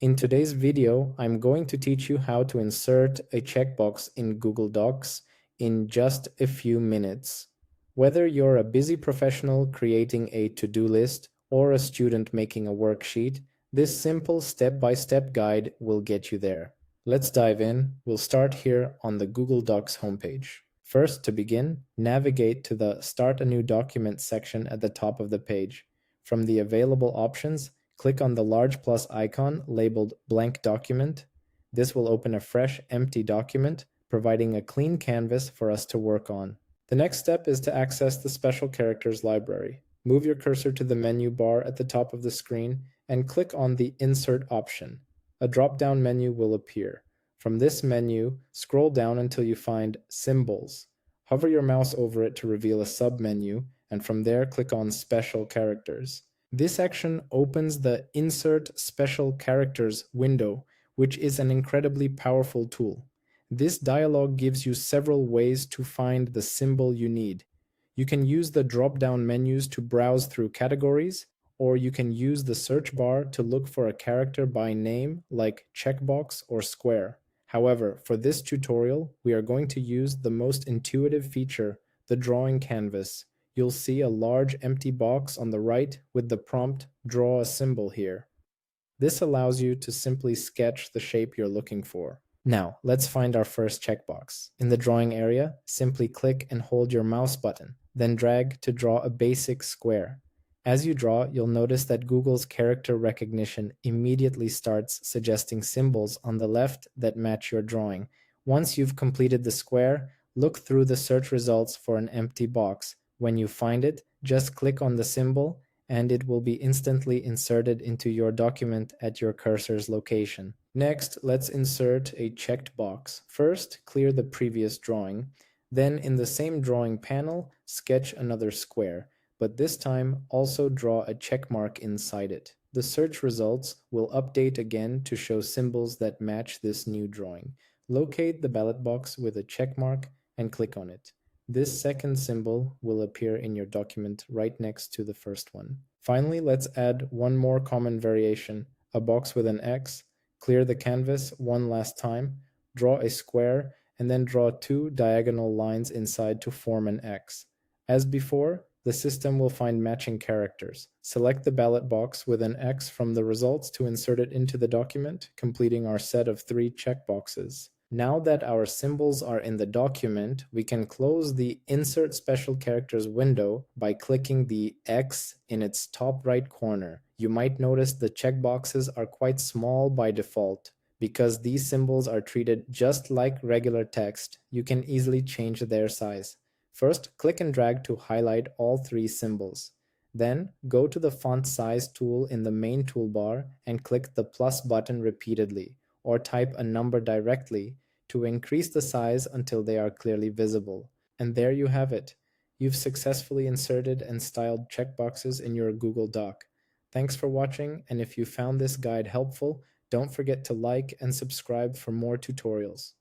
In today's video, I'm going to teach you how to insert a checkbox in Google Docs in just a few minutes. Whether you're a busy professional creating a to-do list or a student making a worksheet, this simple step-by-step guide will get you there. Let's dive in. We'll start here on the Google Docs homepage. First, to begin, navigate to the Start a New Document section at the top of the page. From the available options, click on the large plus icon labeled Blank Document. This will open a fresh, empty document, providing a clean canvas for us to work on. The next step is to access the Special Characters library. Move your cursor to the menu bar at the top of the screen and click on the Insert option. A drop-down menu will appear. From this menu, scroll down until you find Symbols. Hover your mouse over it to reveal a sub-menu, and from there click on Special Characters. This action opens the Insert Special Characters window, which is an incredibly powerful tool. This dialog gives you several ways to find the symbol you need. You can use the drop-down menus to browse through categories, or you can use the search bar to look for a character by name like checkbox or square. However, for this tutorial, we are going to use the most intuitive feature, the drawing canvas. You'll see a large empty box on the right with the prompt, "Draw a symbol" here. This allows you to simply sketch the shape you're looking for. Now, let's find our first checkbox. In the drawing area, simply click and hold your mouse button, then drag to draw a basic square. As you draw, you'll notice that Google's character recognition immediately starts suggesting symbols on the left that match your drawing. Once you've completed the square, look through the search results for an empty box. When you find it, just click on the symbol and it will be instantly inserted into your document at your cursor's location. Next, let's insert a checked box. First, clear the previous drawing. Then, in the same drawing panel, sketch another square, but this time also draw a check mark inside it. The search results will update again to show symbols that match this new drawing. Locate the ballot box with a check mark and click on it. This second symbol will appear in your document right next to the first one. Finally, let's add one more common variation, a box with an X. Clear the canvas one last time, draw a square, and then draw two diagonal lines inside to form an X. As before, the system will find matching characters. Select the ballot box with an X from the results to insert it into the document, completing our set of 3 checkboxes. Now that our symbols are in the document, we can close the Insert Special Characters window by clicking the X in its top right corner. You might notice the checkboxes are quite small by default. Because these symbols are treated just like regular text, you can easily change their size. First, click and drag to highlight all 3 symbols. Then, go to the Font Size tool in the main toolbar and click the plus button repeatedly, or type a number directly to increase the size until they are clearly visible. And there you have it. You've successfully inserted and styled checkboxes in your Google Doc. Thanks for watching, and if you found this guide helpful, don't forget to like and subscribe for more tutorials.